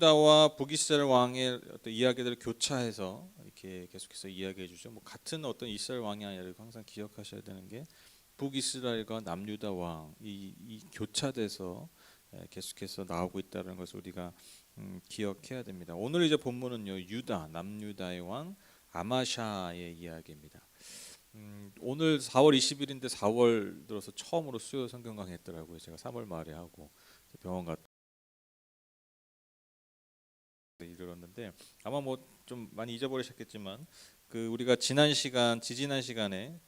유다와 북이스라엘 왕의 어떤 이야기들을 교차해서 이렇게 계속해서 이야기해 주죠. 뭐 같은 어떤 이스라엘 왕이 아니라 항상 기억하셔야 되는 게 북이스라엘과 남유다 왕이 교차돼서 계속해서 나오고 있다는 것을 우리가 기억해야 됩니다. 오늘 이제 본문은요, 남유다의 왕 아마샤의 이야기입니다. 오늘 4월 20일인데 4월 들어서 처음으로 수요 성경 강의했더라고요. 제가 3월 말에 하고 병원 갔다 이르렀는데 아마 뭐 좀 많이 잊어버리셨겠지만 그 우리가 지지난 시간에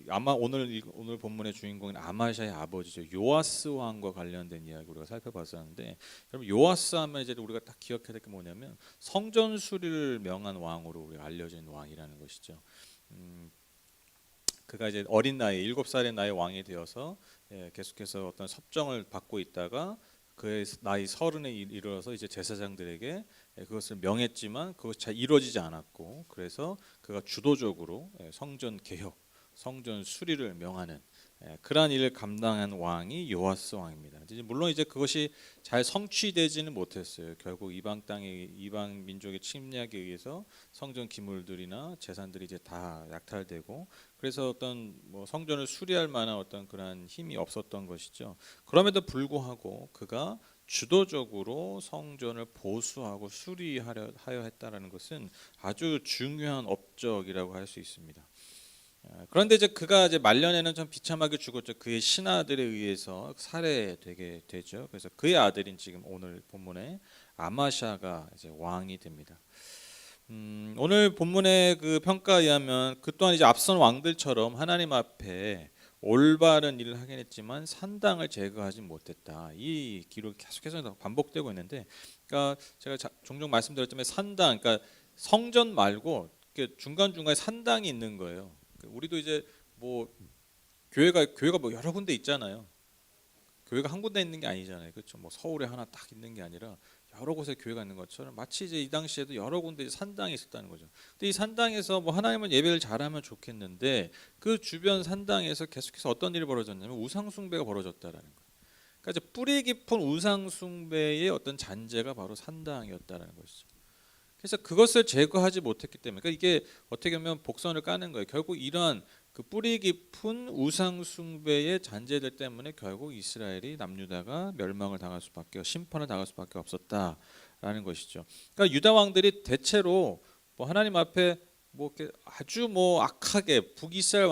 아마 오늘 본문의 주인공인 아마샤의 아버지죠, 요아스 왕과 관련된 이야기 우리가 살펴봤었는데, 여러분 요아스 하면 이제 우리가 딱 기억해야 될 게 뭐냐면 성전 수리를 명한 왕으로 우리가 알려진 왕이라는 것이죠. 그가 이제 어린 나이 7살의 나이 왕이 되어서 계속해서 어떤 섭정을 받고 있다가 그의 나이 30에 이르러서 이제 제사장들에게 그것을 명했지만 그것이 잘 이루어지지 않았고, 그래서 그가 주도적으로 성전 개혁, 성전 수리를 명하는 그러한 일을 감당한 왕이 요아스 왕입니다. 물론 이제 그것이 잘 성취되지는 못했어요. 결국 이방 민족의 침략에 의해서 성전 기물들이나 재산들이 이제 다 약탈되고, 그래서 어떤 뭐 성전을 수리할 만한 어떤 그러한 힘이 없었던 것이죠. 그럼에도 불구하고 그가 주도적으로 성전을 보수하고 수리하려 했다라는 것은 아주 중요한 업적이라고 할 수 있습니다. 그런데 이제 그가 이제 말년에는 좀 비참하게 죽었죠. 그의 신하들에 의해서 살해되게 되죠. 그래서 그의 아들인 지금 오늘 본문에 아마샤가 이제 왕이 됩니다. 오늘 본문의 그 평가에 의하면 그 또한 이제 앞선 왕들처럼 하나님 앞에 올바른 일을 하긴 했지만 산당을 제거하지 못했다. 이 기록이 계속해서 반복되고 있는데, 그러니까 제가 종종 말씀드렸지만 산당, 그러니까 성전 말고 중간 중간에 산당이 있는 거예요. 우리도 이제 뭐 교회가 뭐 여러 군데 있잖아요. 교회가 한 군데 있는 게 아니잖아요, 그렇죠? 뭐 서울에 하나 딱 있는 게 아니라 여러 곳에 교회가 있는 것처럼 마치 이제 이 당시에도 여러 군데 산당이 있었다는 거죠. 근데 이 산당에서 뭐 하나님은 예배를 잘하면 좋겠는데 그 주변 산당에서 계속해서 어떤 일이 벌어졌냐면 우상 숭배가 벌어졌다라는 거예요. 그러니까 이제 뿌리 깊은 우상 숭배의 어떤 잔재가 바로 산당이었다라는 것이죠. 그래서 그것을 제거하지 못했기 때문에, 그러니까 이게 어떻게 보면 복선을 까는 거예요. 결국 이러한 그 뿌리 깊은 우상 숭배의 잔재들 때문에 결국 이스라엘이 남유다가 멸망을 당할 수밖에, 심판을 당할 수밖에 없었다라는 것이죠. 그러니까 유다 왕들이 대체로 뭐 하나님 앞에 뭐 아주 뭐 악하게 북이스라엘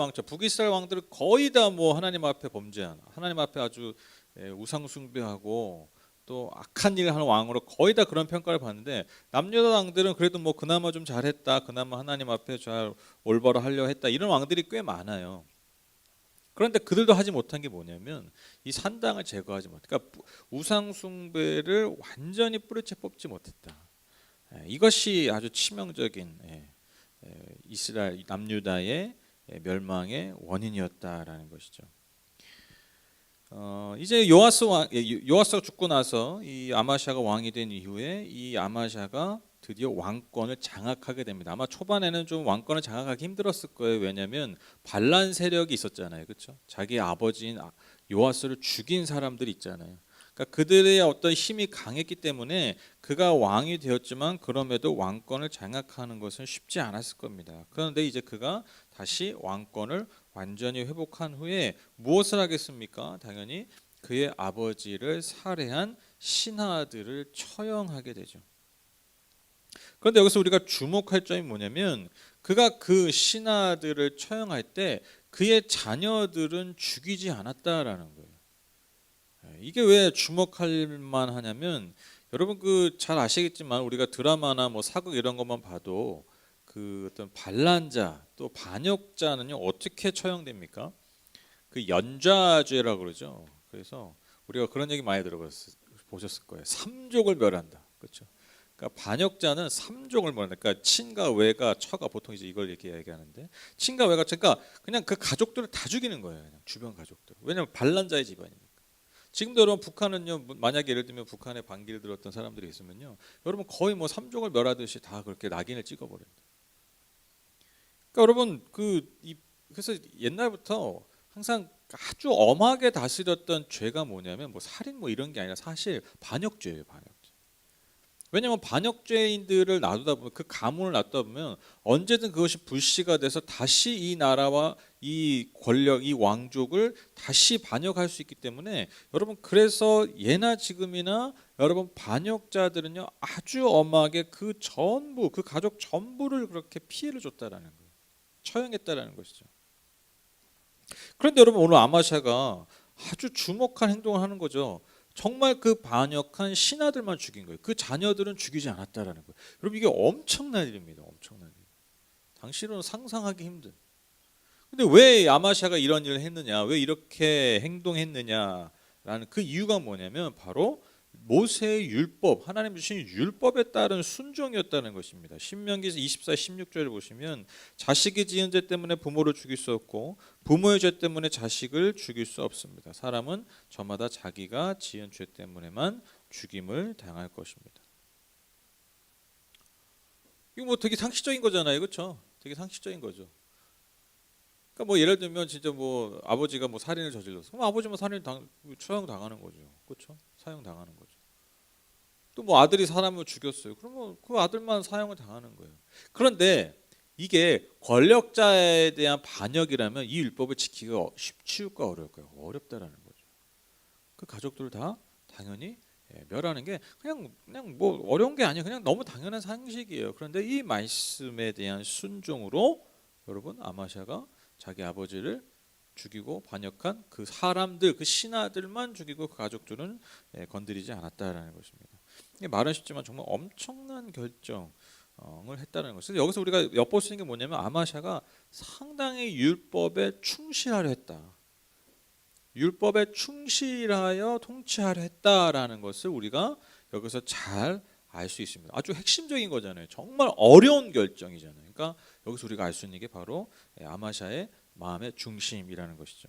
왕들은 거의 다 뭐 하나님 앞에 범죄한, 하나님 앞에 아주 우상 숭배하고 또 악한 일을 하는 왕으로 거의 다 그런 평가를 받는데, 남유다 왕들은 그래도 뭐 그나마 좀 잘했다, 그나마 하나님 앞에 잘 올바로 하려 했다, 이런 왕들이 꽤 많아요. 그런데 그들도 하지 못한 게 뭐냐면 이 산당을 제거하지 못, 그러니까 우상 숭배를 완전히 뿌리채 뽑지 못했다. 이것이 아주 치명적인 이스라엘 남유다의 멸망의 원인이었다라는 것이죠. 이제 요아스가 죽고 나서 이 아마샤가 왕이 된 이후에 이 아마샤가 드디어 왕권을 장악하게 됩니다. 아마 초반에는 좀 왕권을 장악하기 힘들었을 거예요. 왜냐하면 반란 세력이 있었잖아요, 그렇죠? 자기 아버지인 요아스를 죽인 사람들이 있잖아요. 그러니까 그들의 어떤 힘이 강했기 때문에 그가 왕이 되었지만 그럼에도 왕권을 장악하는 것은 쉽지 않았을 겁니다. 그런데 이제 그가 다시 왕권을 완전히 회복한 후에 무엇을 하겠습니까? 당연히 그의 아버지를 살해한 신하들을 처형하게 되죠. 그런데 여기서 우리가 주목할 점이 뭐냐면 그가 그 신하들을 처형할 때 그의 자녀들은 죽이지 않았다라는 거예요. 이게 왜 주목할 만하냐면, 여러분 그 잘 아시겠지만 우리가 드라마나 뭐 사극 이런 것만 봐도 그 어떤 반란자 또 반역자는요 어떻게 처형됩니까? 그 연좌죄라고 그러죠. 그래서 우리가 그런 얘기 많이 보셨을 거예요. 삼족을 멸한다, 그렇죠? 그러니까 반역자는 삼족을 멸한다. 그러니까 친가, 외가, 처가, 보통 이제 이걸 이렇게 얘기하는데, 친가, 외가, 그러니까 그냥 그 가족들을 다 죽이는 거예요. 그냥 주변 가족들. 왜냐하면 반란자의 집안이니까. 지금도 여러분 북한은요, 만약에 예를 들면 북한에 반기를 들었던 사람들이 있으면요, 여러분 거의 뭐 삼족을 멸하듯이 다 그렇게 낙인을 찍어버려요. 그러니까 여러분 그래서 옛날부터 항상 아주 엄하게 다스렸던 죄가 뭐냐면 뭐 살인 뭐 이런 게 아니라 사실 반역죄예요, 반역죄. 왜냐하면 반역죄인들을 놔두다 보면, 그 가문을 놔두다 보면 언제든 그것이 불씨가 돼서 다시 이 나라와 이 권력, 이 왕족을 다시 반역할 수 있기 때문에, 여러분, 그래서 예나 지금이나 여러분 반역자들은요 아주 엄하게 그 전부, 그 가족 전부를 그렇게 피해를 줬다라는 거예요. 처형했다라는 것이죠. 그런데 여러분, 오늘 아마샤가 아주 주목한 행동을 하는 거죠. 정말 그 반역한 신하들만 죽인 거예요. 그 자녀들은 죽이지 않았다라는 거예요. 여러분, 이게 엄청난 일입니다. 엄청난 일. 당시로는 상상하기 힘든. 근데 왜 아마샤가 이런 일을 했느냐, 왜 이렇게 행동했느냐라는 그 이유가 뭐냐면 바로 모세의 율법, 하나님 주신 율법에 따른 순종이었다는 것입니다. 신명기 24, 16절을 보시면 자식이 지은 죄 때문에 부모를 죽일 수 없고 부모의 죄 때문에 자식을 죽일 수 없습니다. 사람은 저마다 자기가 지은 죄 때문에만 죽임을 당할 것입니다. 이거 뭐 되게 상식적인 거잖아요, 그렇죠? 되게 상식적인 거죠. 그러니까 뭐 예를 들면 진짜 뭐 아버지가 뭐 살인을 저질렀어. 그럼 아버지만 처형 당하는 거죠. 그렇죠? 사형 당하는 거죠. 또 뭐 아들이 사람을 죽였어요. 그러면 그 아들만 사형을 당하는 거예요. 그런데 이게 권력자에 대한 반역이라면 이 율법을 지키기가 쉬울까 어려울까요? 어렵다라는 거죠. 그 가족들 다 당연히 멸하는 게 그냥 뭐 어려운 게 아니에요. 그냥 너무 당연한 상식이에요. 그런데 이 말씀에 대한 순종으로 여러분 아마샤가 자기 아버지를 죽이고 반역한 그 사람들, 그 신하들만 죽이고 그 가족들은 건드리지 않았다라는 것입니다. 이게 말은 쉽지만 정말 엄청난 결정을 했다는 것이죠. 여기서 우리가 엿볼 수 있는 게 뭐냐면 아마샤가 상당히 율법에 충실하려 했다. 율법에 충실하여 통치하려 했다라는 것을 우리가 여기서 잘 알 수 있습니다. 아주 핵심적인 거잖아요. 정말 어려운 결정이잖아요. 그러니까 여기서 우리가 알 수 있는 게 바로 아마샤의 마음의 중심이라는 것이죠.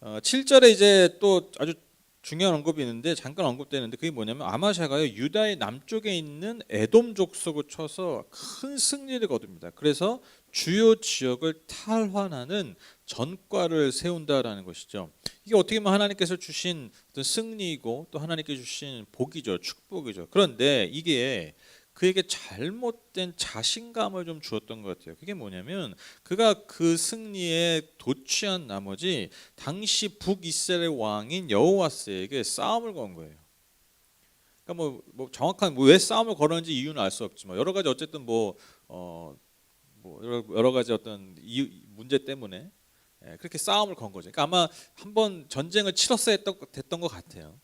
7절에 이제 또 아주 중요한 언급이 있는데, 잠깐 언급되는데, 그게 뭐냐면 아마샤가요 유다의 남쪽에 있는 에돔 족속을 쳐서 큰 승리를 거둡니다. 그래서 주요 지역을 탈환하는 전과를 세운다라는 것이죠. 이게 어떻게 보면 하나님께서 주신 어떤 승리이고 또 하나님께서 주신 복이죠, 축복이죠. 그런데 이게 그에게 잘못된 자신감을 좀 주었던 것 같아요. 그게 뭐냐면 그가 그 승리에 도취한 나머지 당시 북이스라엘 왕인 여호와스에게 싸움을 건 거예요. 그러니까 뭐 정확한 왜 싸움을 걸었는지 이유는 알 수 없지만 여러 가지 어쨌든 뭐 여러 가지 어떤 문제 때문에 그렇게 싸움을 건 거죠. 그러니까 아마 한번 전쟁을 치렀어야 됐던 것 같아요.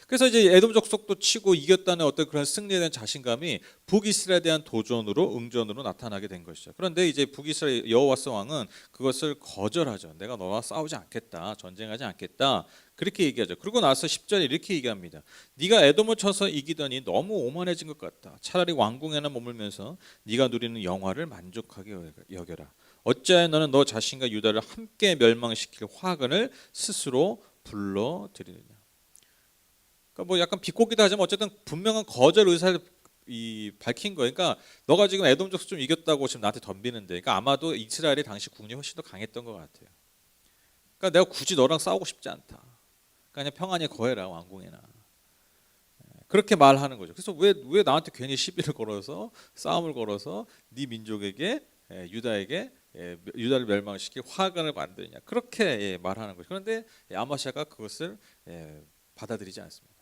그래서 이제 에돔 족속도 치고 이겼다는 어떤 그런 승리에 대한 자신감이 북이스라엘에 대한 도전으로 응전으로 나타나게 된 것이죠. 그런데 이제 북이스라엘 여호와스 왕은 그것을 거절하죠. 내가 너와 싸우지 않겠다, 전쟁하지 않겠다, 그렇게 얘기하죠. 그리고 나서 10절에 이렇게 얘기합니다. 네가 에돔을 쳐서 이기더니 너무 오만해진 것 같다. 차라리 왕궁에나 머물면서 네가 누리는 영화를 만족하게 여겨라. 어찌하여 너는 너 자신과 유다를 함께 멸망시킬 화근을 스스로 불러들이느냐. 그러니까 뭐 약간 비꼬기도 하지만 어쨌든 분명한 거절 의사를 밝힌 거예요. 그러니까 너가 지금 에돔 족속 좀 이겼다고 지금 나한테 덤비는데, 그러니까 아마도 이스라엘이 당시 국력이 훨씬 더 강했던 것 같아요. 그러니까 내가 굳이 너랑 싸우고 싶지 않다. 그러니까 그냥 평안히 거해라, 왕궁에나. 그렇게 말하는 거죠. 그래서 왜 나한테 괜히 시비를 걸어서 싸움을 걸어서 네 민족에게 유다에게 유다를 멸망시킬 화관을 만드느냐, 그렇게 말하는 거죠. 그런데 아마샤가 그것을 받아들이지 않습니다.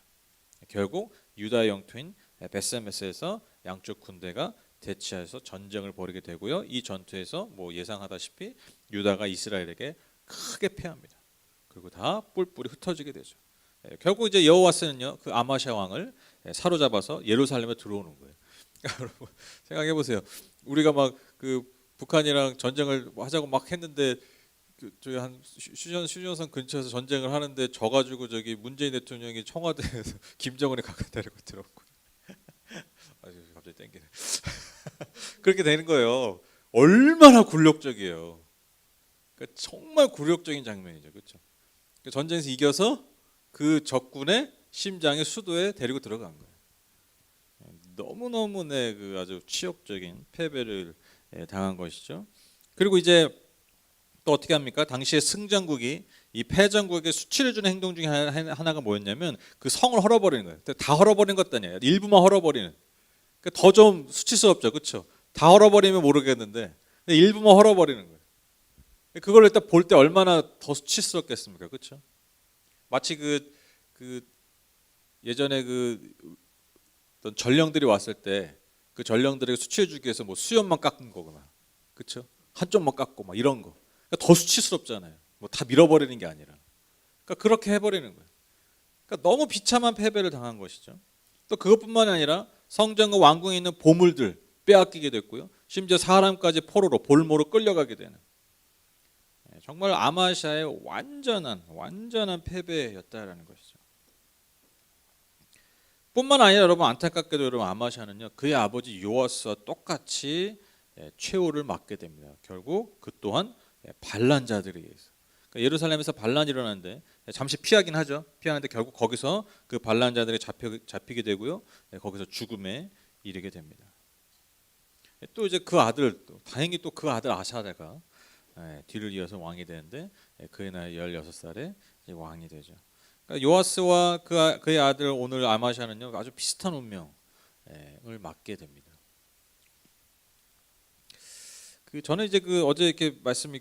결국 유다의 영토인 베세메스에서 양쪽 군대가 대치해서 전쟁을 벌이게 되고요. 이 전투에서 뭐 예상하다시피 유다가 이스라엘에게 크게 패합니다. 그리고 다 뿔뿔이 흩어지게 되죠. 결국 이제 여호와스는요 그 아마샤 왕을 사로잡아서 예루살렘에 들어오는 거예요. 여러분 생각해 보세요. 우리가 막 그 북한이랑 전쟁을 하자고 막 했는데 저기 한 휴전선 근처에서 전쟁을 하는데 져가지고 저기 문재인 대통령이 청와대에서 김정은이 가까이 데리고 들어오고 갑자기 땡기네. 그렇게 되는 거예요. 얼마나 굴욕적이에요. 그러니까 정말 굴욕적인 장면이죠, 그렇죠? 전쟁에서 이겨서 그 적군의 심장의 수도에 데리고 들어간 거예요. 너무너무 그 아주 치욕적인 패배를 당한 것이죠. 그리고 이제 또 어떻게 합니까? 당시에 승전국이 이 패전국에게 수치를 주는 행동 중에 하나가 뭐였냐면 그 성을 헐어버리는 거예요. 다 헐어버리는 것도 아니에요. 일부만 헐어버리는. 그러니까 더 좀 수치스럽죠, 그렇죠? 다 헐어버리면 모르겠는데 일부만 헐어버리는 거예요. 그걸 일단 볼 때 얼마나 더 수치스럽겠습니까, 그렇죠? 마치 그 예전에 어떤 전령들이 왔을 때 그 전령들에게 수치를 주기 위해서 뭐 수염만 깎은 거거나, 그렇죠? 한쪽만 깎고 막 이런 거. 그러니까 더 수치스럽잖아요. 뭐 다 밀어버리는 게 아니라. 그러니까 그렇게 해버리는 거예요. 그러니까 너무 비참한 패배를 당한 것이죠. 또 그것뿐만 아니라 성전과 왕궁에 있는 보물들 빼앗기게 됐고요. 심지어 사람까지 포로로 볼모로 끌려가게 되는. 정말 아마시아의 완전한 패배였다라는 것이죠. 뿐만 아니라 여러분 안타깝게도 여러분 아마시아는요 그의 아버지 요아스와 똑같이 최후를 맞게 됩니다. 결국 그 또한 반란자들에 의해서. 그러니까 예루살렘에서 반란이 일어나는데 잠시 피하긴 하죠. 피하는데 결국 거기서 그 반란자들이 잡히게 되고요. 거기서 죽음에 이르게 됩니다. 또 이제 그 아들 다행히 또 그 아들 아사랴가 뒤를 이어서 왕이 되는데 그의 나이 16살에 왕이 되죠. 그러니까 요아스와 그의 아들 오늘 아마시아는요 아주 비슷한 운명을 맞게 됩니다. 저는 이제 어제 이렇게 말씀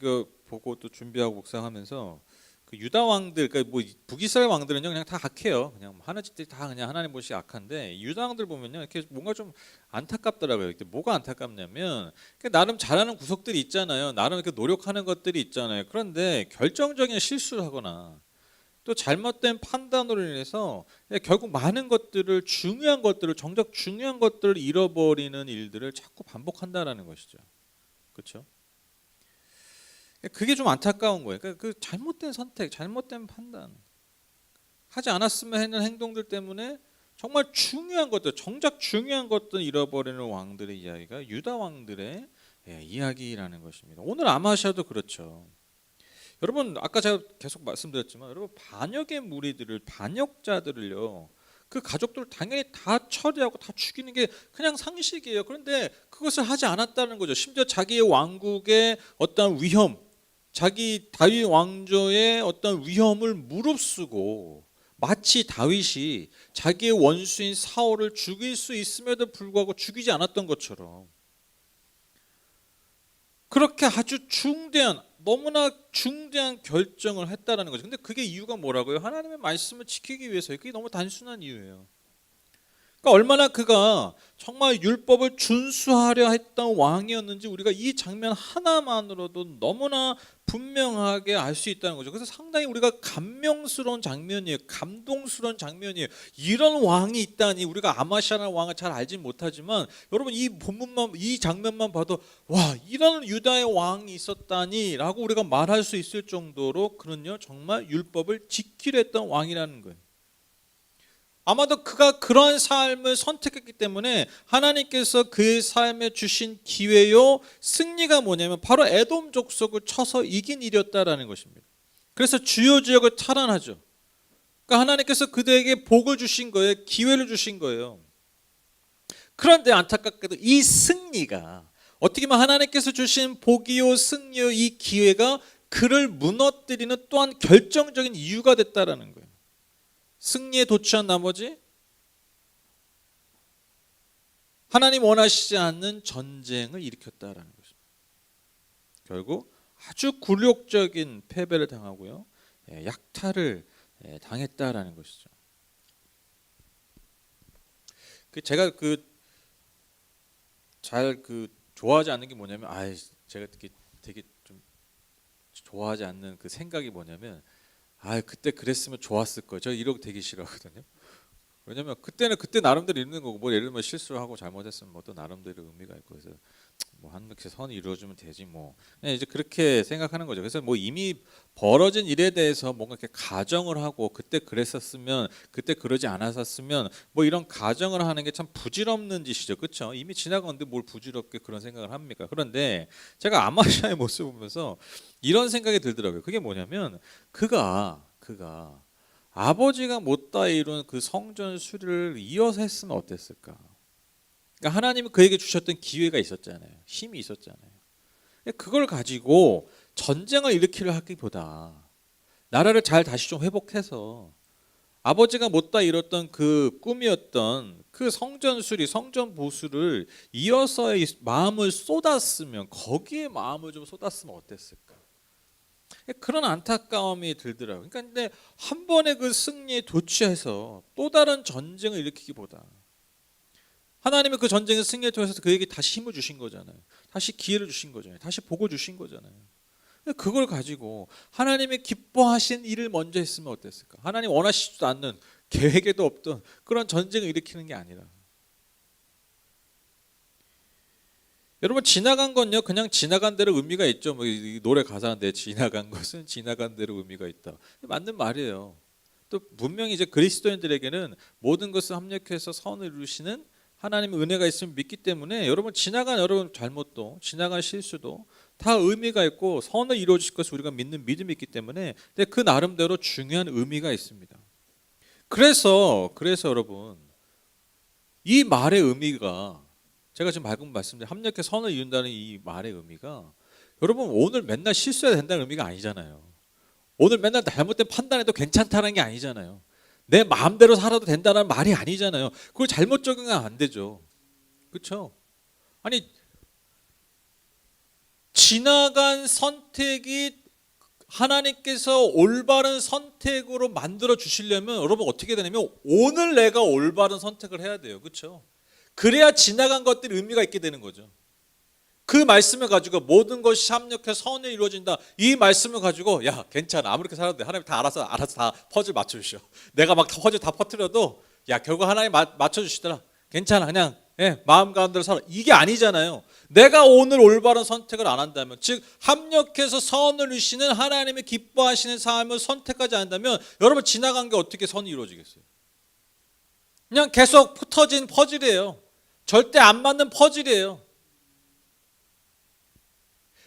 보고 또 준비하고 묵상하면서 그 유다 왕들, 그러니까 뭐 북이스라엘 왕들은요 그냥 다 악해요. 그냥 하는 짓들이 다 그냥 하나님 보시 악한데 유다 왕들 보면요 이렇게 뭔가 좀 안타깝더라고요. 뭐가 안타깝냐면 나름 잘하는 구석들이 있잖아요. 나름 이렇게 노력하는 것들이 있잖아요. 그런데 결정적인 실수를 하거나 또 잘못된 판단으로 인해서 결국 많은 것들을 정작 중요한 것들을 잃어버리는 일들을 자꾸 반복한다라는 것이죠. 그렇죠? 그게 좀 안타까운 거예요. 그 잘못된 선택, 잘못된 판단, 하지 않았으면 하는 행동들 때문에 정말 중요한 것들, 정작 중요한 것들 잃어버리는 왕들의 이야기가 유다 왕들의 이야기라는 것입니다. 오늘 아마시아도 그렇죠. 여러분 아까 제가 계속 말씀드렸지만 여러분 반역의 무리들을 반역자들을요 그 가족들을 당연히 다 처리하고 다 죽이는 게 그냥 상식이에요. 그런데 그것을 하지 않았다는 거죠. 심지어 자기의 왕국의 어떤 위험, 자기 다윗 왕조의 어떤 위험을 무릅쓰고 마치 다윗이 자기의 원수인 사울을 죽일 수 있음에도 불구하고 죽이지 않았던 것처럼 그렇게 아주 너무나 중대한 결정을 했다라는 거죠. 근데 그게 이유가 뭐라고요? 하나님의 말씀을 지키기 위해서요. 그게 너무 단순한 이유예요. 그러니까 얼마나 그가 정말 율법을 준수하려 했던 왕이었는지 우리가 이 장면 하나만으로도 너무나 분명하게 알 수 있다는 거죠. 그래서 상당히 우리가 감명스러운 장면이에요. 감동스러운 장면이에요. 이런 왕이 있다니 우리가 아마시아라는 왕을 잘 알진 못하지만 여러분 이 장면만 봐도 와 이런 유다의 왕이 있었다니라고 우리가 말할 수 있을 정도로 그는요 정말 율법을 지키려 했던 왕이라는 거예요. 아마도 그가 그러한 삶을 선택했기 때문에 하나님께서 그의 삶에 주신 기회요 승리가 뭐냐면 바로 에돔 족속을 쳐서 이긴 일이었다라는 것입니다. 그래서 주요 지역을 탈환하죠. 그러니까 하나님께서 그들에게 복을 주신 거예요. 기회를 주신 거예요. 그런데 안타깝게도 이 승리가 어떻게 보면 하나님께서 주신 복이요 승리요 이 기회가 그를 무너뜨리는 또한 결정적인 이유가 됐다라는 거예요. 승리에 도취한 나머지 하나님 원하시지 않는 전쟁을 일으켰다라는 것입니다. 결국 아주 굴욕적인 패배를 당하고요, 약탈을 당했다라는 것이죠. 제가 잘 좋아하지 않는 게 뭐냐면, 제가 되게 좀 좋아하지 않는 그 생각이 뭐냐면, 그때 그랬으면 좋았을 거예요. 저 이러고 되게 싫어하거든요. 왜냐면 그때는 그때 나름대로 있는 거고, 뭐 예를 들면 실수를 하고 잘못했으면 뭐 또 나름대로 의미가 있고, 그래서 뭐 한 몫의 선이 이루어지면 되지 뭐. 이제 그렇게 생각하는 거죠. 그래서 뭐 이미 벌어진 일에 대해서 뭔가 이렇게 가정을 하고 그때 그랬었으면, 그때 그러지 않았었으면 뭐 이런 가정을 하는 게 참 부질없는 짓이죠. 그렇죠? 이미 지나갔는데 뭘 부질없게 그런 생각을 합니까? 그런데 제가 아마시아의 모습을 보면서 이런 생각이 들더라고요. 그게 뭐냐면 그가 아버지가 못다 이룬 그 성전 수리를 이어서 했으면 어땠을까? 그러니까 하나님이 그에게 주셨던 기회가 있었잖아요. 힘이 있었잖아요. 그걸 가지고 전쟁을 일으키려 하기보다 나라를 잘 다시 좀 회복해서 아버지가 못다 이뤘던 그 꿈이었던 그 성전 수리, 성전 보수를 이어서의 마음을 쏟았으면, 거기에 마음을 좀 쏟았으면 어땠을까? 그런 안타까움이 들더라고요. 그러니까 근데 한 번의 그 승리에 도취해서 또 다른 전쟁을 일으키기보다 하나님의 그 전쟁의 승리를 통해서 그에게 다시 힘을 주신 거잖아요. 다시 기회를 주신 거잖아요. 다시 복을 주신 거잖아요. 그걸 가지고 하나님이 기뻐하신 일을 먼저 했으면 어땠을까? 하나님 원하시지도 않는, 계획에도 없던 그런 전쟁을 일으키는 게 아니라. 여러분, 지나간 건요 그냥 지나간 대로 의미가 있죠. 뭐 이 노래 가사인데 지나간 것은 지나간 대로 의미가 있다. 맞는 말이에요. 또 분명히 이제 그리스도인들에게는 모든 것을 합력해서 선을 이루시는 하나님의 은혜가 있음을 믿기 때문에 여러분, 지나간 여러분 잘못도, 지나간 실수도 다 의미가 있고 선을 이루어 주실 것을 우리가 믿는 믿음이 있기 때문에, 근데 그 나름대로 중요한 의미가 있습니다. 그래서 여러분, 이 말의 의미가, 제가 지금 방금 말씀드린 합력해 선을 이룬다는 이 말의 의미가, 여러분 오늘 맨날 실수해야 된다는 의미가 아니잖아요. 오늘 맨날 잘못된 판단해도 괜찮다는 게 아니잖아요. 내 마음대로 살아도 된다는 말이 아니잖아요. 그걸 잘못 적용하면 안 되죠. 그렇죠? 아니, 지나간 선택이 하나님께서 올바른 선택으로 만들어 주시려면 여러분 어떻게 되냐면, 오늘 내가 올바른 선택을 해야 돼요. 그렇죠? 그래야 지나간 것들이 의미가 있게 되는 거죠. 그 말씀을 가지고 모든 것이 합력해 선이 이루어진다, 이 말씀을 가지고 야 괜찮아, 아무렇게 살아도 돼, 하나님 다 알아서 다 퍼즐 맞춰주셔. 내가 막 퍼즐 다 퍼뜨려도 야 결국 하나님 맞춰주시더라, 괜찮아, 그냥 마음 가운데로 살아, 이게 아니잖아요. 내가 오늘 올바른 선택을 안 한다면, 즉 합력해서 선을 이루시는 하나님이 기뻐하시는 삶을 선택하지 않는다면, 여러분 지나간 게 어떻게 선이 이루어지겠어요? 그냥 계속 흩어진 퍼즐이에요. 절대 안 맞는 퍼즐이에요.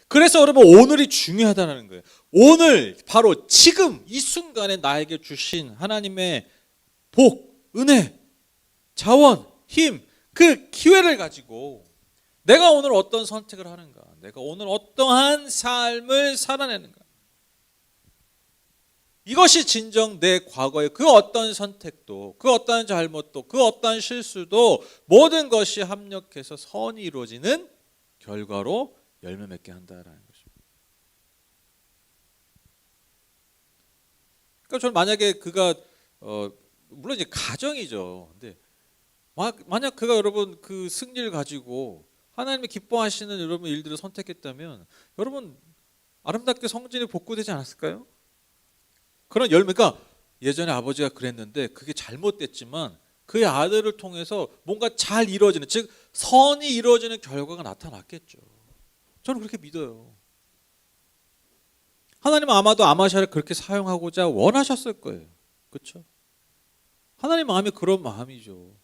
그래서 여러분 오늘이 중요하다는 거예요. 오늘 바로 지금 이 순간에 나에게 주신 하나님의 복, 은혜, 자원, 힘, 그 기회를 가지고 내가 오늘 어떤 선택을 하는가, 내가 오늘 어떠한 삶을 살아내는가, 이것이 진정 내 과거의 그 어떤 선택도, 그 어떤 잘못도, 그 어떤 실수도 모든 것이 합력해서 선이 이루어지는 결과로 열매 맺게 한다라는 것입니다. 그러니까 저는 만약에 그가 물론 이제 가정이죠. 근데 만약 그가 여러분 그 승리를 가지고 하나님이 기뻐하시는 여러분 일들을 선택했다면, 여러분 아름답게 성전이 복구되지 않았을까요? 그런 열매가, 예전에 아버지가 그랬는데 그게 잘못됐지만 그의 아들을 통해서 뭔가 잘 이루어지는, 즉 선이 이루어지는 결과가 나타났겠죠. 저는 그렇게 믿어요. 하나님은 아마도 아마샤를 그렇게 사용하고자 원하셨을 거예요. 그렇죠? 하나님 마음이 그런 마음이죠.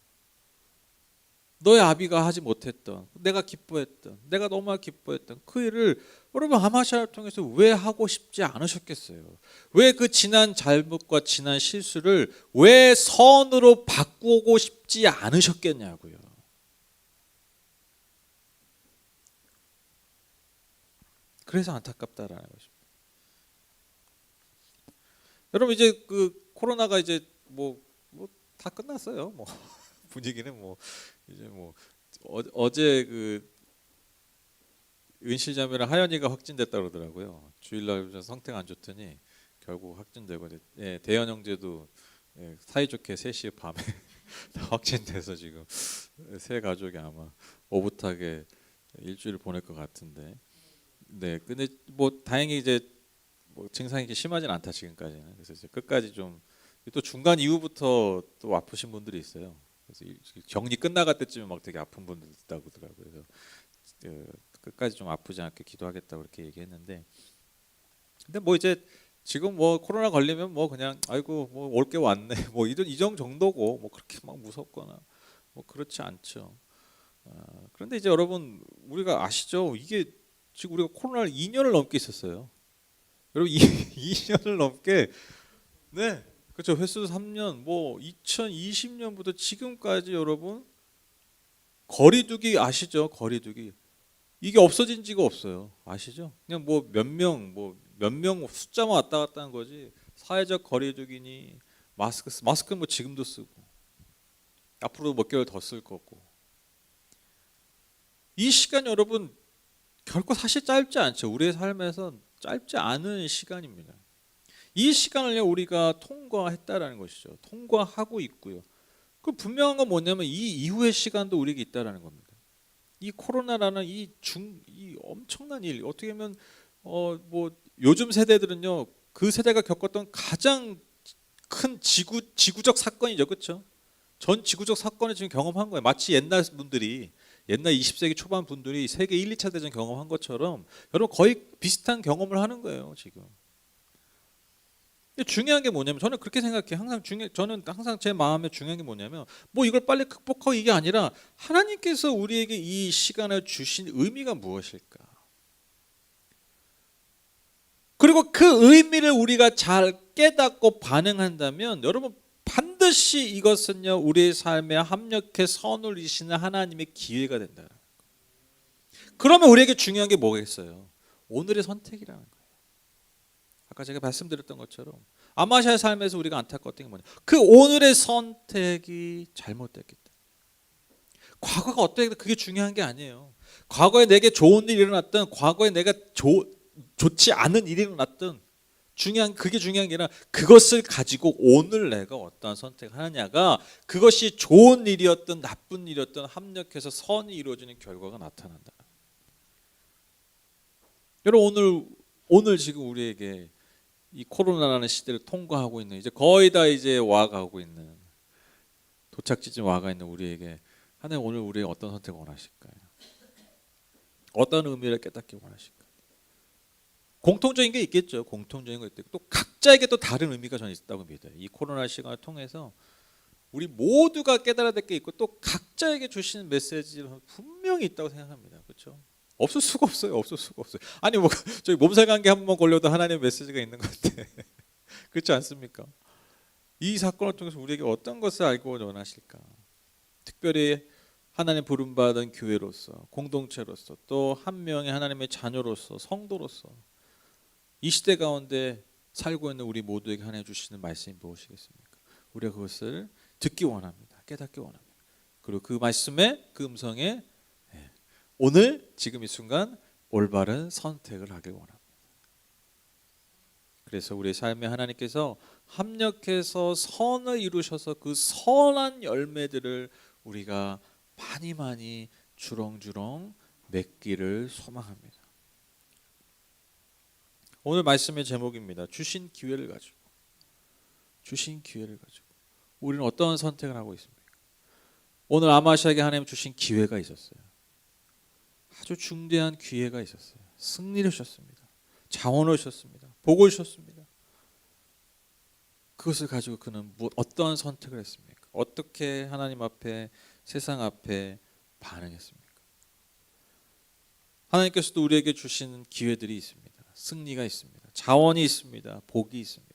너의 아비가 하지 못했던, 내가 기뻐했던, 내가 너무 기뻐했던 그 일을 여러분 아마샤를 통해서 왜 하고 싶지 않으셨겠어요? 왜 그 지난 잘못과 지난 실수를 왜 선으로 바꾸고 싶지 않으셨겠냐고요. 그래서 안타깝다라는 것입니다. 여러분 이제 그 코로나가 이제 뭐 다 끝났어요. 뭐 분위기는 뭐 이제 뭐 어제 그 은실자매랑 하연이가 확진됐다 그러더라고요. 주일날 상태가 안 좋더니 결국 확진되고, 대현 형제도 사이좋게 3시 밤에 다 확진돼서 지금 새 가족이 아마 오붓하게 일주일을 보낼 것 같은데, 네, 근데 뭐 다행히 이제 뭐 증상이 이렇게 심하진 않다 지금까지는. 그래서 이제 끝까지 좀, 또 중간 이후부터 또 아프신 분들이 있어요. 그래서 격리 끝나갈 때쯤에 막 되게 아픈 분들 있다고 하더라고요. 그래서 끝까지 좀 아프지 않게 기도하겠다고 그렇게 얘기했는데, 근데 뭐 이제 지금 뭐 코로나 걸리면 뭐 그냥 아이고 뭐 올 게 왔네 뭐 이 정도고, 뭐 그렇게 막 무섭거나 뭐 그렇지 않죠. 그런데 이제 여러분 우리가 아시죠? 이게 지금 우리가 코로나를 2년을 넘게 있었어요. 여러분 2년을 넘게, 네, 그렇죠. 횟수 3년, 뭐 2020년부터 지금까지 여러분 거리두기 아시죠? 거리두기. 이게 없어진 지가 없어요. 아시죠? 그냥 뭐 몇 명 숫자만 왔다 갔다 한 거지. 사회적 거리두기니 마스크는 뭐 지금도 쓰고 앞으로 몇 개월 더 쓸 거고. 이 시간 여러분 결코 사실 짧지 않죠. 우리의 삶에서 짧지 않은 시간입니다. 이 시간을 우리가 통과했다라는 것이죠. 통과하고 있고요. 그 분명한 건 뭐냐면 이 이후의 시간도 우리에게 있다라는 겁니다. 이 코로나라는 이 엄청난 일, 어떻게 보면 뭐 요즘 세대들은요 그 세대가 겪었던 가장 큰 지구적 사건이죠, 그렇죠? 전 지구적 사건을 지금 경험한 거예요. 마치 옛날 20세기 초반 분들이 세계 1, 2차 대전 경험한 것처럼 여러분 거의 비슷한 경험을 하는 거예요, 지금. 중요한 게 뭐냐면 저는 그렇게 생각해요. 저는 항상 제 마음에 중요한 게 뭐냐면 뭐 이걸 빨리 극복하고 이게 아니라 하나님께서 우리에게 이 시간을 주신 의미가 무엇일까? 그리고 그 의미를 우리가 잘 깨닫고 반응한다면 여러분 반드시 이것은요 우리의 삶에 합력해 선을 이루시는 하나님의 기회가 된다. 그러면 우리에게 중요한 게 뭐겠어요? 오늘의 선택이라는 거예요. 아까 제가 말씀드렸던 것처럼 아마샤의 삶에서 우리가 안타까웠던 게 뭐냐? 그 오늘의 선택이 잘못됐기 때문에. 과거가 어떻게 그게 중요한 게 아니에요. 과거에 내게 좋은 일이 일어났든 과거에 내가 좋지 않은 일이 일어났든 그게 중요한 게 아니라 그것을 가지고 오늘 내가 어떠한 선택을 하느냐가 그것이 좋은 일이었든 나쁜 일이었든 합력해서 선이 이루어지는 결과가 나타난다. 여러분 오늘 지금 우리에게 이 코로나라는 시대를 통과하고 있는 이제 거의 다 이제 와가고 있는 도착지점 와가 있는 우리에게 하나님 오늘 우리에게 어떤 선택을 원하실까요? 어떤 의미를 깨닫기 원하실까요? 공통적인 게 있겠죠. 공통적인 거 있고 또 각자에게 또 다른 의미가 저는 있다고 믿어요. 이 코로나 시간을 통해서 우리 모두가 깨달아야 될 게 있고 또 각자에게 주시는 메시지는 분명히 있다고 생각합니다. 그렇죠? 없을 수가 없어요. 아니 뭐 저희 몸살 감기 한 번만 걸려도 하나님의 메시지가 있는 것 같아. 그렇지 않습니까? 이 사건을 통해서 우리에게 어떤 것을 알고 원하실까? 특별히 하나님 부름받은 교회로서 공동체로서 또 한 명의 하나님의 자녀로서 성도로서 이 시대 가운데 살고 있는 우리 모두에게 하나님 주시는 말씀이 무엇이겠습니까? 우리가 그것을 듣기 원합니다. 깨닫기 원합니다. 그리고 그 말씀에 그 음성에 오늘 지금 이 순간 올바른 선택을 하길 원합니다. 그래서 우리의 삶에 하나님께서 합력해서 선을 이루셔서 그 선한 열매들을 우리가 많이 주렁주렁 맺기를 소망합니다. 오늘 말씀의 제목입니다. 주신 기회를 가지고 우리는 어떤 선택을 하고 있습니까? 오늘 아마샤에게 하나님 주신 기회가 있었어요. 아주 중대한 기회가 있었어요. 승리를 주셨습니다. 자원을 주셨습니다. 복을 주셨습니다. 그것을 가지고 그는 어떠한 선택을 했습니까? 어떻게 하나님 앞에 세상 앞에 반응했습니까? 하나님께서도 우리에게 주시는 기회들이 있습니다. 승리가 있습니다. 자원이 있습니다. 복이 있습니다.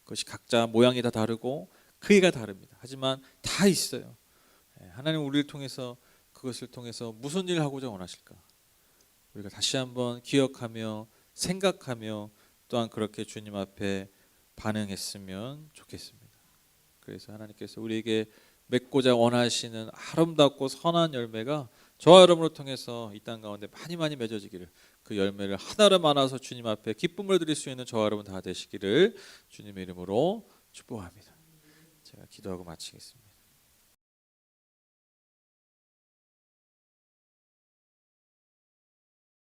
그것이 각자 모양이 다 다르고 크기가 다릅니다. 하지만 다 있어요. 하나님 우리를 통해서 그것을 통해서 무슨 일을 하고자 원하실까? 우리가 다시 한번 기억하며 생각하며 또한 그렇게 주님 앞에 반응했으면 좋겠습니다. 그래서 하나님께서 우리에게 맺고자 원하시는 아름답고 선한 열매가 저와 여러분을 통해서 이 땅 가운데 많이 맺어지기를 그 열매를 하나로 많아서 주님 앞에 기쁨을 드릴 수 있는 저와 여러분 다 되시기를 주님의 이름으로 축복합니다. 제가 기도하고 마치겠습니다.